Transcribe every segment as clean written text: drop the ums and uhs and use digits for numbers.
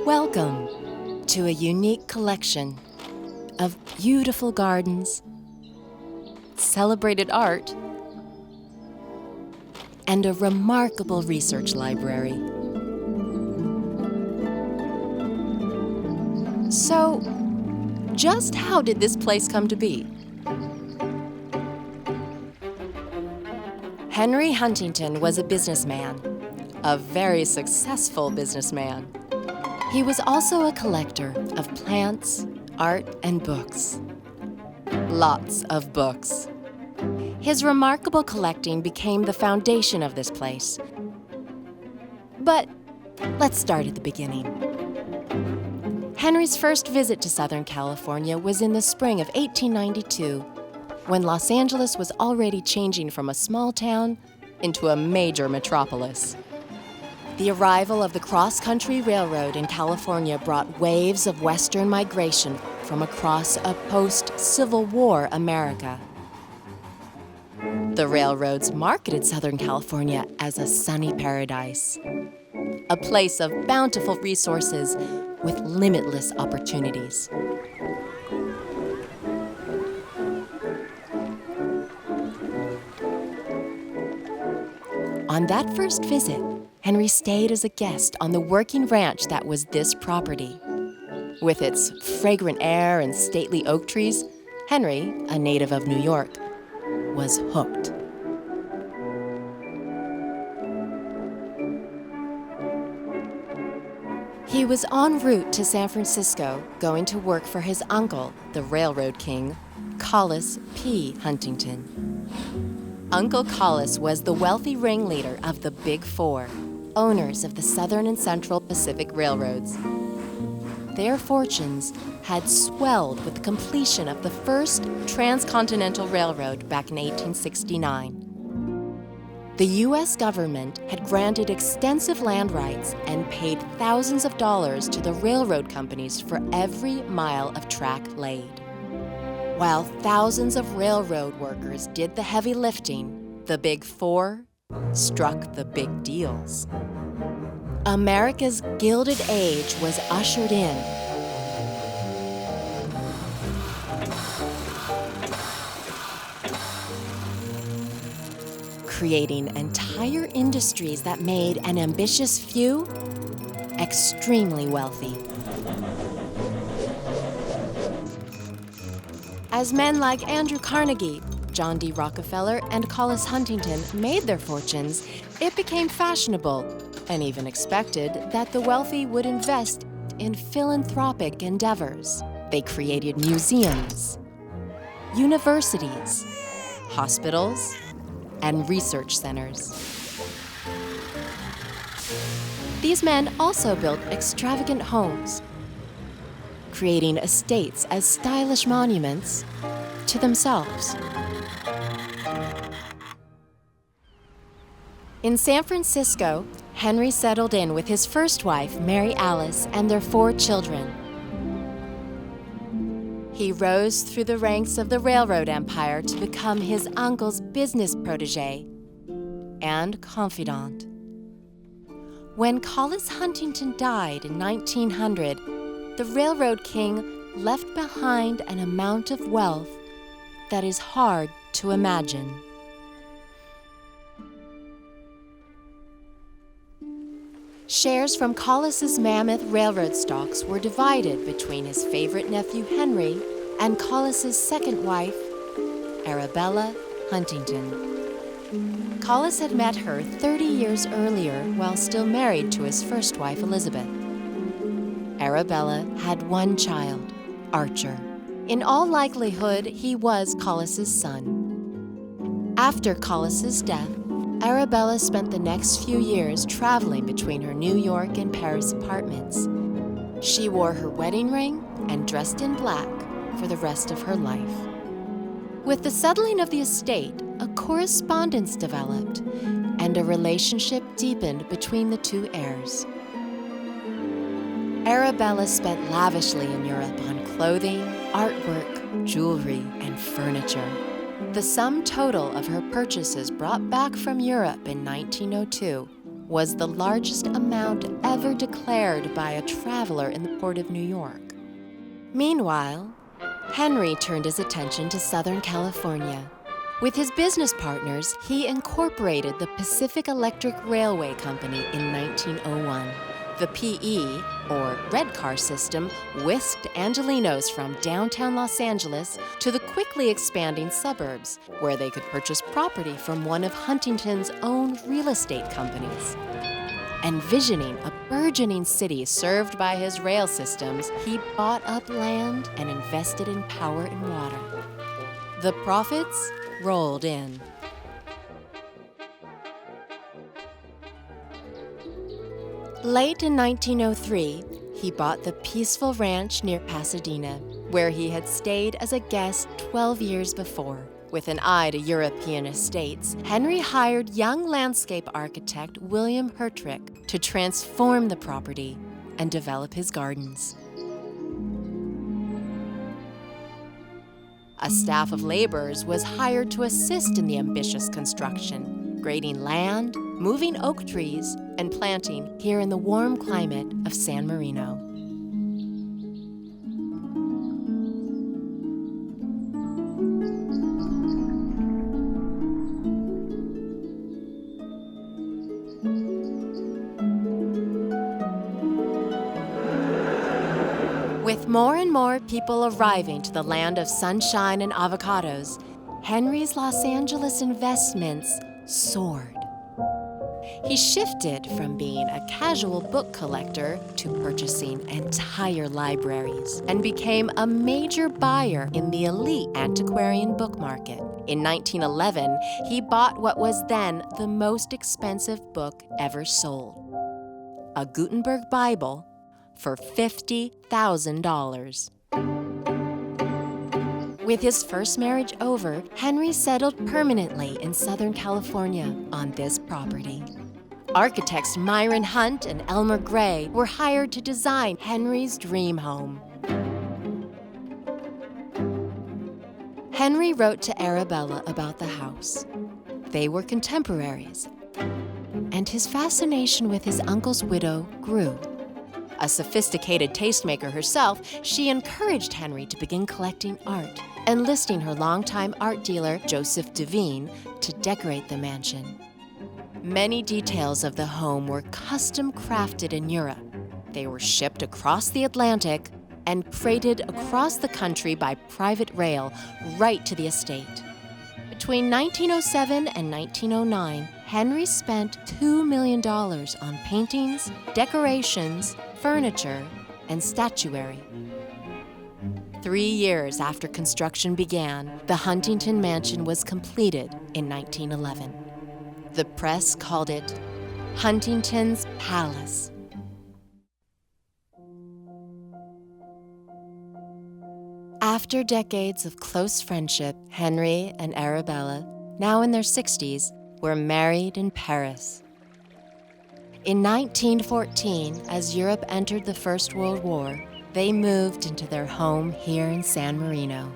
Welcome to a unique collection of beautiful gardens, celebrated art, and a remarkable research library. So, just how did this place come to be? Henry Huntington was a businessman, a very successful businessman. He was also a collector of plants, art, and books. Lots of books. His remarkable collecting became the foundation of this place. But let's start at the beginning. Henry's first visit to Southern California was in the spring of 1892, when Los Angeles was already changing from a small town into a major metropolis. The arrival of the cross-country railroad in California brought waves of Western migration from across a post-Civil War America. The railroads marketed Southern California as a sunny paradise, a place of bountiful resources with limitless opportunities. On that first visit, Henry stayed as a guest on the working ranch that was this property. With its fragrant air and stately oak trees, Henry, a native of New York, was hooked. He was en route to San Francisco, going to work for his uncle, the railroad king, Collis P. Huntington. Uncle Collis was the wealthy ringleader of the Big Four, owners of the Southern and Central Pacific Railroads. Their fortunes had swelled with the completion of the first transcontinental railroad back in 1869. The U.S. government had granted extensive land rights and paid thousands of dollars to the railroad companies for every mile of track laid. While thousands of railroad workers did the heavy lifting, the Big Four struck the big deals. America's Gilded Age was ushered in. Creating entire industries that made an ambitious few extremely wealthy. As men like Andrew Carnegie, John D. Rockefeller, and Collis Huntington made their fortunes, it became fashionable, and even expected, that the wealthy would invest in philanthropic endeavors. They created museums, universities, hospitals, and research centers. These men also built extravagant homes, creating estates as stylish monuments to themselves. In San Francisco, Henry settled in with his first wife, Mary Alice, and their 4 children. He rose through the ranks of the railroad empire to become his uncle's business protege and confidant. When Collis Huntington died in 1900, the railroad king left behind an amount of wealth that is hard to imagine. Shares from Collis's mammoth railroad stocks were divided between his favorite nephew Henry and Collis's second wife, Arabella Huntington. Collis had met her 30 years earlier while still married to his first wife, Elizabeth. Arabella had 1 child, Archer. In all likelihood, he was Collis's son. After Collis's death, Arabella spent the next few years traveling between her New York and Paris apartments. She wore her wedding ring and dressed in black for the rest of her life. With the settling of the estate, a correspondence developed, and a relationship deepened between the 2 heirs. Arabella spent lavishly in Europe on clothing, artwork, jewelry, and furniture. The sum total of her purchases brought back from Europe in 1902 was the largest amount ever declared by a traveler in the port of New York. Meanwhile, Henry turned his attention to Southern California. With his business partners, he incorporated the Pacific Electric Railway Company in 1901. The PE, or red car system, whisked Angelenos from downtown Los Angeles to the quickly expanding suburbs, where they could purchase property from one of Huntington's own real estate companies. Envisioning a burgeoning city served by his rail systems, he bought up land and invested in power and water. The profits rolled in. Late in 1903, he bought the peaceful ranch near Pasadena, where he had stayed as a guest 12 years before. With an eye to European estates, Henry hired young landscape architect William Hertrick to transform the property and develop his gardens. A staff of laborers was hired to assist in the ambitious construction, grading land, moving oak trees, and planting here in the warm climate of San Marino. With more and more people arriving to the land of sunshine and avocados, Henry's Los Angeles investments soared. He shifted from being a casual book collector to purchasing entire libraries and became a major buyer in the elite antiquarian book market. In 1911, he bought what was then the most expensive book ever sold, a Gutenberg Bible, for $50,000. With his first marriage over, Henry settled permanently in Southern California on this property. Architects Myron Hunt and Elmer Gray were hired to design Henry's dream home. Henry wrote to Arabella about the house. They were contemporaries, and his fascination with his uncle's widow grew. A sophisticated tastemaker herself, she encouraged Henry to begin collecting art, enlisting her longtime art dealer, Joseph Devine, to decorate the mansion. Many details of the home were custom crafted in Europe. They were shipped across the Atlantic and freighted across the country by private rail right to the estate. Between 1907 and 1909, Henry spent $2 million on paintings, decorations, furniture, and statuary. 3 years after construction began, the Huntington mansion was completed in 1911. The press called it Huntington's Palace. After decades of close friendship, Henry and Arabella, now in their 60s, were married in Paris. In 1914, as Europe entered the First World War, they moved into their home here in San Marino.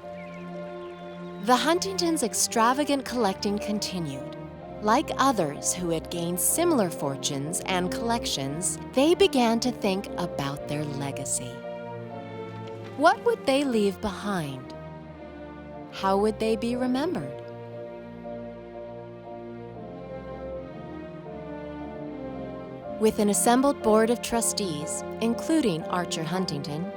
The Huntingtons' extravagant collecting continued. Like others who had gained similar fortunes and collections, they began to think about their legacy. What would they leave behind? How would they be remembered? With an assembled board of trustees, including Archer Huntington,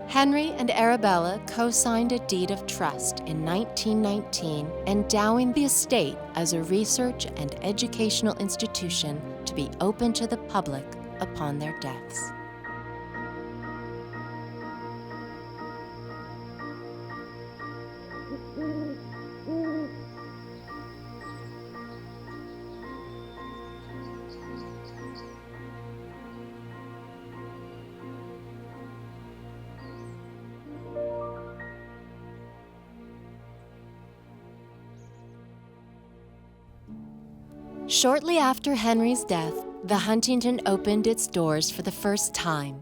Henry and Arabella co-signed a deed of trust in 1919, endowing the estate as a research and educational institution to be open to the public upon their deaths. Shortly after Henry's death, the Huntington opened its doors for the first time.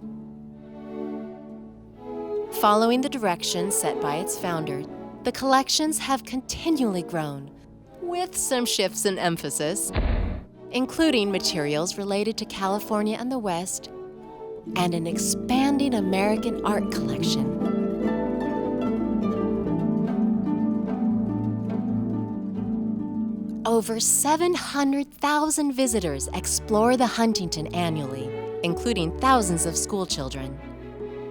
Following the directions set by its founder, the collections have continually grown, with some shifts in emphasis. including materials related to California and the West, and an expanding American art collection. Over 700,000 visitors explore the Huntington annually, including thousands of school children.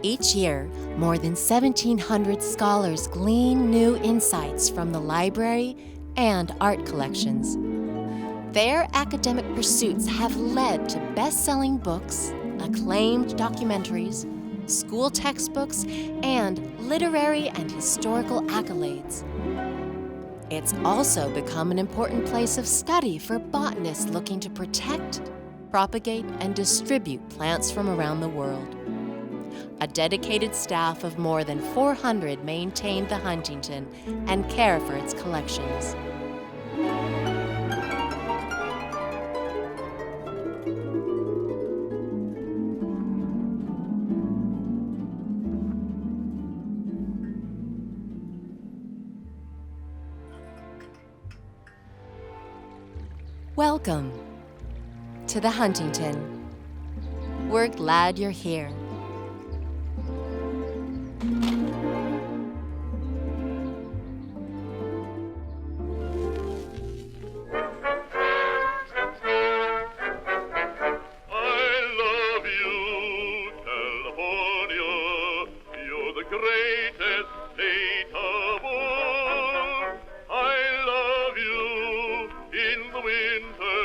Each year, more than 1,700 scholars glean new insights from the library and art collections. Their academic pursuits have led to best-selling books, acclaimed documentaries, school textbooks, and literary and historical accolades. It's also become an important place of study for botanists looking to protect, propagate, and distribute plants from around the world. A dedicated staff of more than 400 maintain the Huntington and care for its collections. Welcome to the Huntington. We're glad you're here. Greatest state of all. I love you in the winter